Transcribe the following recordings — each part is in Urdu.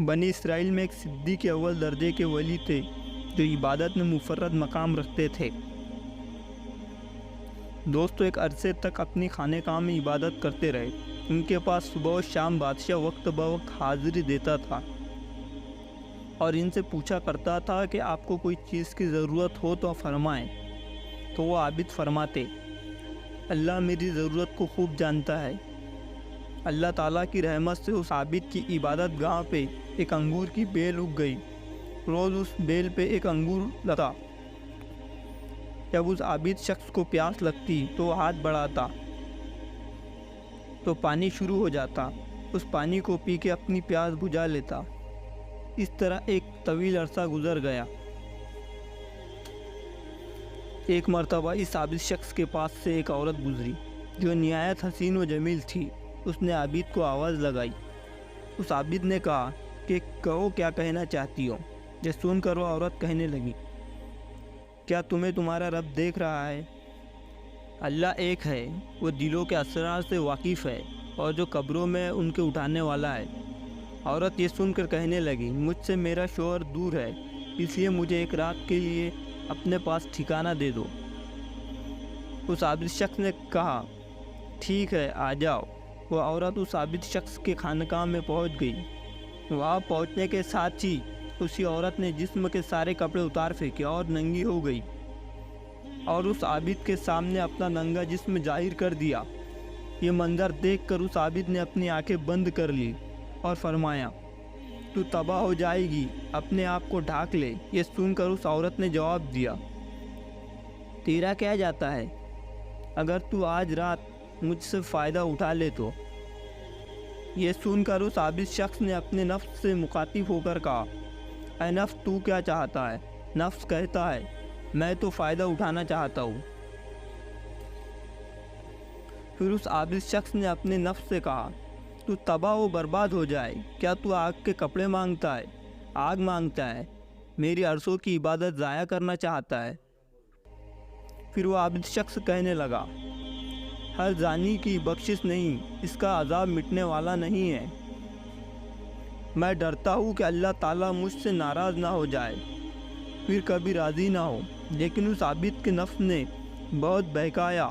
بنی اسرائیل میں ایک صدیق اول درجے کے ولی تھے جو عبادت میں منفرد مقام رکھتے تھے۔ دوستو ایک عرصے تک اپنی خانہ کعبہ میں عبادت کرتے رہے۔ ان کے پاس صبح و شام بادشاہ وقت بوقت حاضری دیتا تھا اور ان سے پوچھا کرتا تھا کہ آپ کو کوئی چیز کی ضرورت ہو تو فرمائیں، تو وہ عابد فرماتے، اللہ میری ضرورت کو خوب جانتا ہے۔ اللہ تعالیٰ کی رحمت سے اس عابد کی عبادت گاہ پہ ایک انگور کی بیل اگ گئی۔ روز اس بیل پہ ایک انگور لگا۔ جب اس عابد شخص کو پیاس لگتی تو وہ ہاتھ بڑھاتا تو پانی شروع ہو جاتا، اس پانی کو پی کے اپنی پیاس بجھا لیتا۔ اس طرح ایک طویل عرصہ گزر گیا۔ ایک مرتبہ اس عابد شخص کے پاس سے ایک عورت گزری جو نہایت حسین و جمیل تھی۔ اس نے عابد کو آواز لگائی۔ اس عابد نے کہا کہ کہو کیا کہنا چاہتی ہو؟ یہ سن کر وہ عورت کہنے لگی، کیا تمہیں تمہارا رب دیکھ رہا ہے؟ اللہ ایک ہے، وہ دلوں کے اسرار سے واقف ہے اور جو قبروں میں ان کے اٹھانے والا ہے۔ عورت یہ سن کر کہنے لگی، مجھ سے میرا شوہر دور ہے، اس لیے مجھے ایک رات کے لیے اپنے پاس ٹھکانہ دے دو۔ اس عابد شخص نے کہا، ٹھیک ہے آ جاؤ۔ وہ عورت اس عابد شخص کے خانقاہ میں پہنچ گئی۔ وہاں پہنچنے کے ساتھ ہی اسی عورت نے جسم کے سارے کپڑے اتار پھینکے اور ننگی ہو گئی اور اس عابد کے سامنے اپنا ننگا جسم ظاہر کر دیا۔ یہ منظر دیکھ کر اس عابد نے اپنی آنکھیں بند کر لی اور فرمایا، تو تباہ ہو جائے گی، اپنے آپ کو ڈھانک لے۔ یہ سن کر اس عورت نے جواب دیا، تیرا کیا جاتا ہے؟ اگر تو آج رات مجھ سے فائدہ اٹھا لے تو۔ یہ سن کر اس عابد شخص نے اپنے نفس سے مخاطب ہو کر کہا، اے نفس تو کیا چاہتا ہے؟ نفس کہتا ہے، میں تو فائدہ اٹھانا چاہتا ہوں۔ پھر اس عابد شخص نے اپنے نفس سے کہا، تو تباہ و برباد ہو جائے، کیا تو آگ کے کپڑے مانگتا ہے؟ آگ مانگتا ہے، میری عرصوں کی عبادت ضائع کرنا چاہتا ہے۔ پھر وہ عابد شخص کہنے لگا، ہر زانی کی بخشش نہیں، اس کا عذاب مٹنے والا نہیں ہے۔ میں ڈرتا ہوں کہ اللہ تعالیٰ مجھ سے ناراض نہ ہو جائے، پھر کبھی راضی نہ ہو۔ لیکن اس عابد کے نفس نے بہت بہکایا۔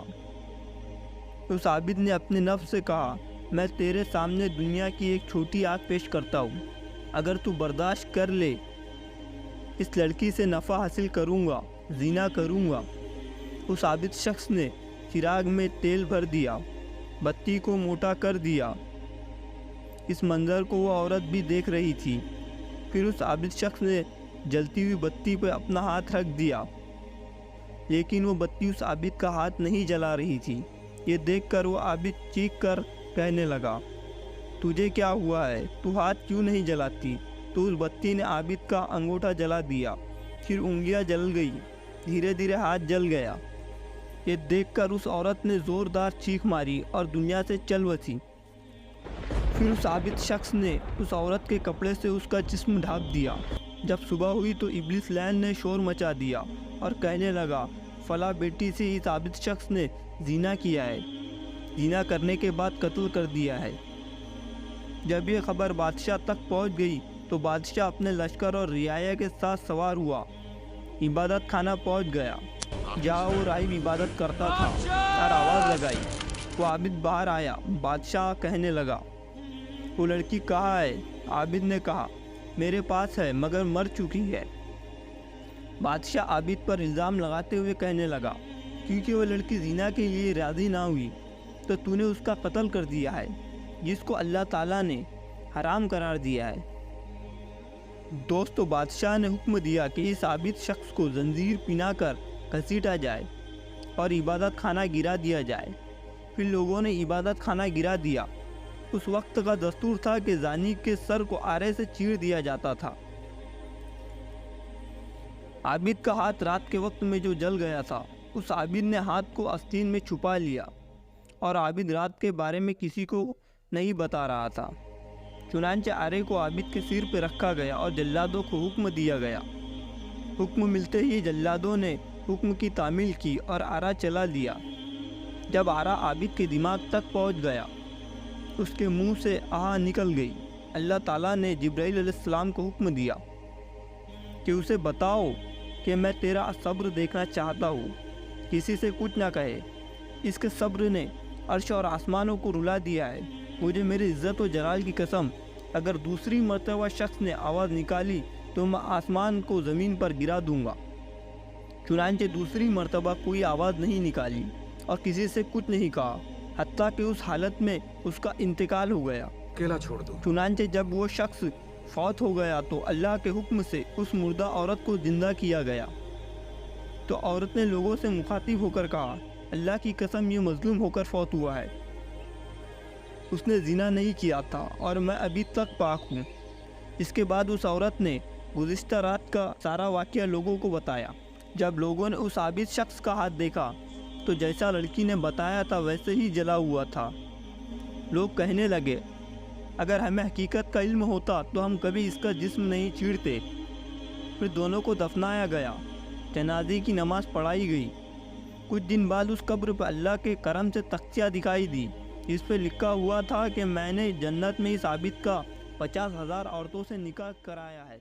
اس عابد نے اپنے نفس سے کہا، میں تیرے سامنے دنیا کی ایک چھوٹی آگ پیش کرتا ہوں، اگر تو برداشت کر لے، اس لڑکی سے نفع حاصل کروں گا، زنا کروں گا۔ اس عابد شخص نے چراغ میں تیل بھر دیا، بتی کو موٹا کر دیا۔ اس منظر کو وہ عورت بھی دیکھ رہی تھی۔ پھر اس عابد شخص نے جلتی ہوئی بتی پہ اپنا ہاتھ رکھ دیا، لیکن وہ بتی اس عابد کا ہاتھ نہیں جلا رہی تھی۔ یہ دیکھ کر وہ عابد چیخ کر کہنے لگا، تجھے کیا ہوا ہے؟ تو ہاتھ کیوں نہیں جلاتی؟ تو اس بتی نے عابد کا انگوٹھا جلا دیا، پھر انگلیاں جل گئی، دھیرے دھیرے ہاتھ جل گیا۔ یہ دیکھ کر اس عورت نے زوردار چیخ ماری اور دنیا سے چل بسی۔ پھر اس عابد شخص نے اس عورت کے کپڑے سے اس کا جسم ڈھانپ دیا۔ جب صبح ہوئی تو ابلیس لعین نے شور مچا دیا اور کہنے لگا، فلاں بیٹی سے اس عابد شخص نے زنا کیا ہے، زنا کرنے کے بعد قتل کر دیا ہے۔ جب یہ خبر بادشاہ تک پہنچ گئی تو بادشاہ اپنے لشکر اور رعایا کے ساتھ سوار ہوا، عبادت خانہ پہنچ گیا جہاں وہ راہب عبادت کرتا تھا، اور آواز لگائی۔ وہ عابد باہر آیا۔ بادشاہ کہنے لگا، وہ لڑکی کہاں ہے؟ عابد نے کہا، میرے پاس ہے مگر مر چکی ہے۔ بادشاہ عابد پر الزام لگاتے ہوئے کہنے لگا، کیونکہ وہ لڑکی زنا کے لیے راضی نہ ہوئی تو تو نے اس کا قتل کر دیا ہے، جس کو اللہ تعالیٰ نے حرام قرار دیا ہے۔ دوستو بادشاہ نے حکم دیا کہ اس عابد شخص کو زنجیر پہنا کر گھسیٹا جائے اور عبادت خانہ گرا دیا جائے۔ پھر لوگوں نے عبادت خانہ گرا دیا۔ اس وقت کا دستور تھا کہ زانی کے سر کو آرے سے چیر دیا جاتا تھا۔ عابد کا ہاتھ رات کے وقت میں جو جل گیا تھا، اس عابد نے ہاتھ کو آستین میں چھپا لیا اور عابد رات کے بارے میں کسی کو نہیں بتا رہا تھا۔ چنانچہ آرے کو عابد کے سر پہ رکھا گیا اور جلادوں کو حکم دیا گیا۔ حکم ملتے ہی جلادوں نے حکم کی تعمیل کی اور آرا چلا لیا۔ جب آرا عابد کے دماغ تک پہنچ گیا، اس کے منہ سے آہ نکل گئی اللہ تعالیٰ نے جبرائیل علیہ السلام کو حکم دیا کہ اسے بتاؤ کہ میں تیرا صبر دیکھنا چاہتا ہوں، کسی سے کچھ نہ کہے۔ اس کے صبر نے عرش اور آسمانوں کو رلا دیا ہے۔ مجھے میری عزت و جلال کی قسم، اگر دوسری مرتبہ شخص نے آواز نکالی تو میں آسمان کو زمین پر گرا دوں گا۔ چنانچہ دوسری مرتبہ کوئی آواز نہیں نکالی اور کسی سے کچھ نہیں کہا، حتیٰ کہ اس حالت میں اس کا انتقال ہو گیا۔ اکیلا چھوڑ دو۔ چنانچہ جب وہ شخص فوت ہو گیا تو اللہ کے حکم سے اس مردہ عورت کو زندہ کیا گیا۔ تو عورت نے لوگوں سے مخاطب ہو کر کہا، اللہ کی قسم یہ مظلوم ہو کر فوت ہوا ہے، اس نے زنا نہیں کیا تھا اور میں ابھی تک پاک ہوں۔ اس کے بعد اس عورت نے گزشتہ رات کا سارا واقعہ لوگوں کو بتایا۔ جب لوگوں نے اس عابد شخص کا ہاتھ دیکھا تو جیسا لڑکی نے بتایا تھا ویسے ہی جلا ہوا تھا۔ لوگ کہنے لگے، اگر ہمیں حقیقت کا علم ہوتا تو ہم کبھی اس کا جسم نہیں چیرتے۔ پھر دونوں کو دفنایا گیا، جنازے کی نماز پڑھائی گئی۔ کچھ دن بعد اس قبر پر اللہ کے کرم سے تختیہ دکھائی دی، جس پہ لکھا ہوا تھا کہ میں نے جنت میں اس عابد کا 50,000 عورتوں سے نکاح کرایا ہے۔